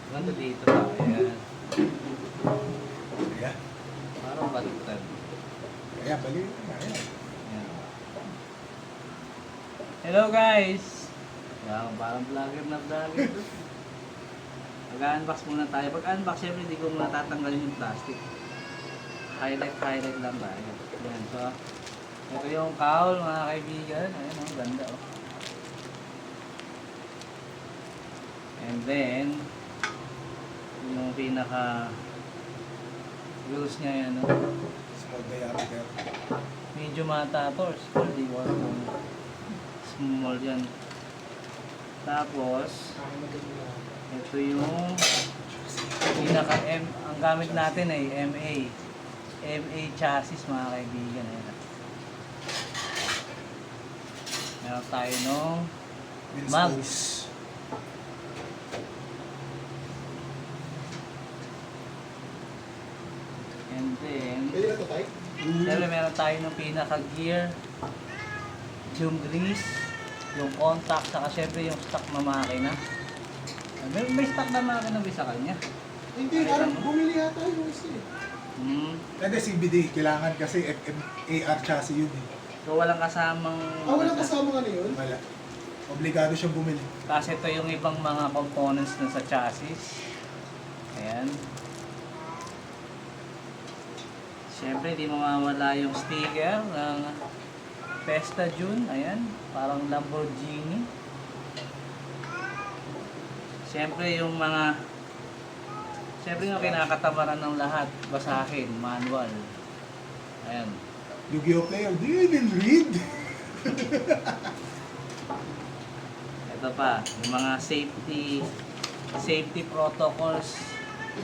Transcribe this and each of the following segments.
Ganda dito pa. Ayan. Ayan. Parang baliktad. Ayan, bali. Ayan. Ayan. Hello guys! Ayan, parang vlogger na vlogger. Mag-unbox muna tayo. Pag-unbox, syempre hindi ko muna tatanggalin yung plastic. Highlight lang tayo. Ayan, so ito yung cowl mga kaibigan. Ayan, oh, ganda oh. And then, yung pinaka wheels niya yan, no? Small diameter. Medyo mata to, or small, di ko alam kung small yan. Tapos, ito yung pinaka M, ang gamit natin ay MA chassis mga kaibigan. Ayan. Meron tayo nung mags. And then, Pwede na ito tayo? siyempre meron tayo ng pinaka-gear, yung grease, yung contact, saka siyempre yung stock na makina. May stock na makina ba sa kanya? Hindi, parang bumili yata yung isa eh. Hindi, CBD. Kailangan kasi FMAR chassis yun eh. So walang kasamang... Walang kasama nga na yun? Wala. Obligado siyang bumili. Kasi ito yung ibang mga components na sa chassis. Ayan. Siyempre, hindi mawawala yung sticker ng Festa June. Ayan, parang Lamborghini. Siyempre, yung mga... Siyempre, yung kinakatamaran ng lahat. Basahin, manual. Ayan. Yu-Gi-Oh player, do you even read? Ito pa, yung mga safety protocols.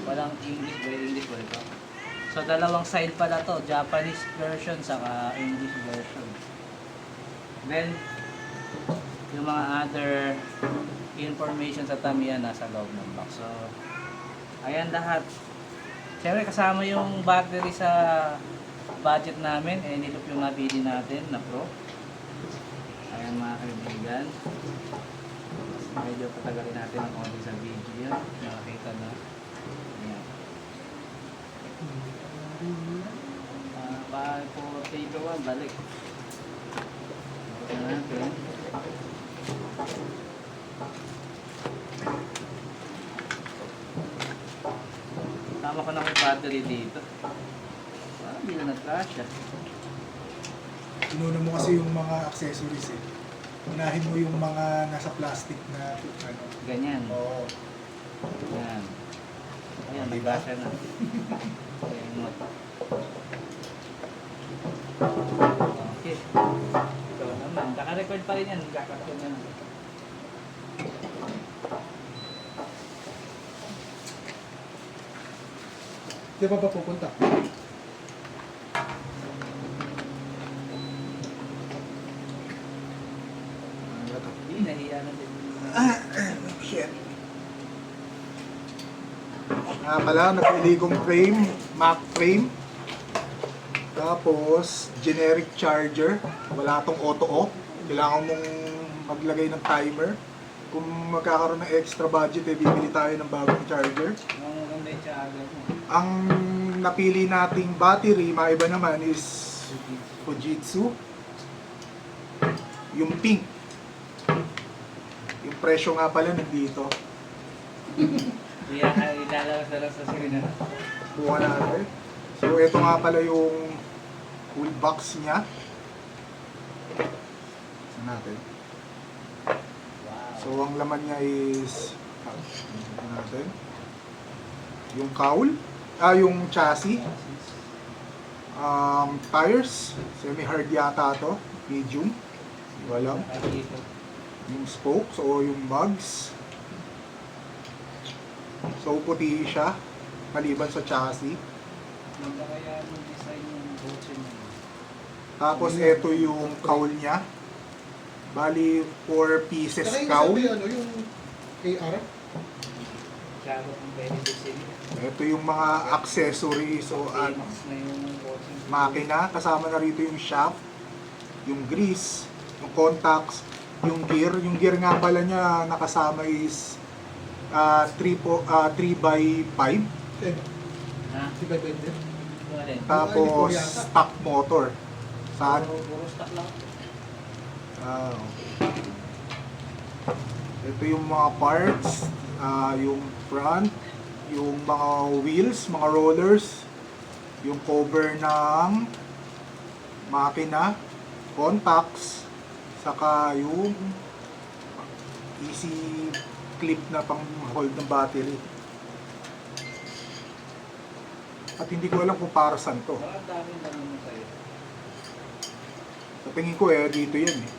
Walang English ba ito? So, dalawang side pala to, Japanese version saka English version. Then, yung mga other information sa Tamiya nasa loob ng box. So, ayan lahat. Siyempre, kasama yung battery sa budget namin. Niloop yung nabili natin na Pro. Ayan mga kaibigan. Medyo patagalin natin ang konti sa video. Nakakita na. Ayan. Po tape 1, balik. Ito natin. Tama ko na yung battery dito. Parang hindi na nag-crash. Inuna mo kasi yung mga accessories eh. Unahin mo yung mga nasa plastic na ano. Ganyan. Oo. Yan. Ayan, Diba? nag-crash na. Ayan mo. Okay. Ito naman. Naka-record pa rin yan. Kakatun na. Di ba pupunta? Hindi, nahiya na din. Shit. Nga pala, napili kong frame, Mac frame. Tapos, generic charger. Wala tong auto-off. Kailangan mong maglagay ng timer. Kung magkakaroon ng extra budget, bibili tayo ng bagong charger. Ang ganda yung charger mo. Ang napili nating battery, maiba naman, is Fujitsu. Yung pink. Yung presyo nga pala nandito. Ilalabas na lang sa screen na. Buka natin. So, ito nga pala yung full box niya. Saan natin? So, ang laman niya is saan natin? Yung cowl, yung chassis, tires, semi-hard yata to, medium, hindi ko alam. Yung spokes o yung mugs. So, puti siya, maliban sa chassis. Ganda kaya yung design yung boat niya. Tapos, ito yung cowl niya. Bali, 4 pieces Saka yung cowl. sabi, ano, yung AR? Masyado kong benefits yun. Ito yung mga accessories o Famous na yung boat niya. makina. Kasama na rito yung shaft, yung grease, yung contacts, yung gear. Yung gear nga pala niya nakasama is 3 by 5. Eh, Ha? si Bay Bay din. Ano din? Tapos stock motor. Saan? Puro stock lang. Ah, ito yung mga parts, yung front, yung mga wheels, mga rollers, yung cover ng makina, contacts, saka yung easy clip na pang hold ng battery. At hindi ko alam kung para saan to. Baka dami na naman sa'yo. Sa tingin ko dito yan eh.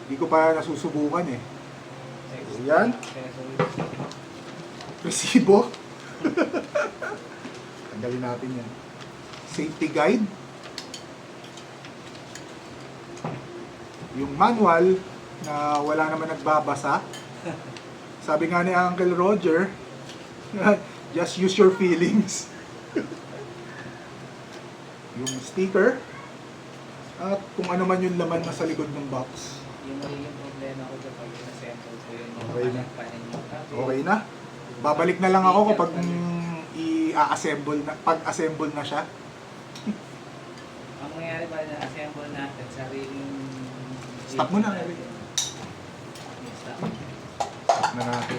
Hindi ko pa nasusubukan eh. Yan. Resibo. Tanggalin natin yan. Safety guide. Yung manual na wala naman nagbabasa. Sabi nga ni Uncle Roger, just use your feelings. Yung sticker. At kung ano man yung laman na sa likod ng box. Yung magiging problema ko kapag in-assemble ko yun. Okay na. Panin yung cable. Okay na. Babalik na lang ako kapag i-assemble na, pag-assemble na siya. Ang mangyayari pa rin na-assemble natin, sariling... Stop mo na. Stop. Na natin.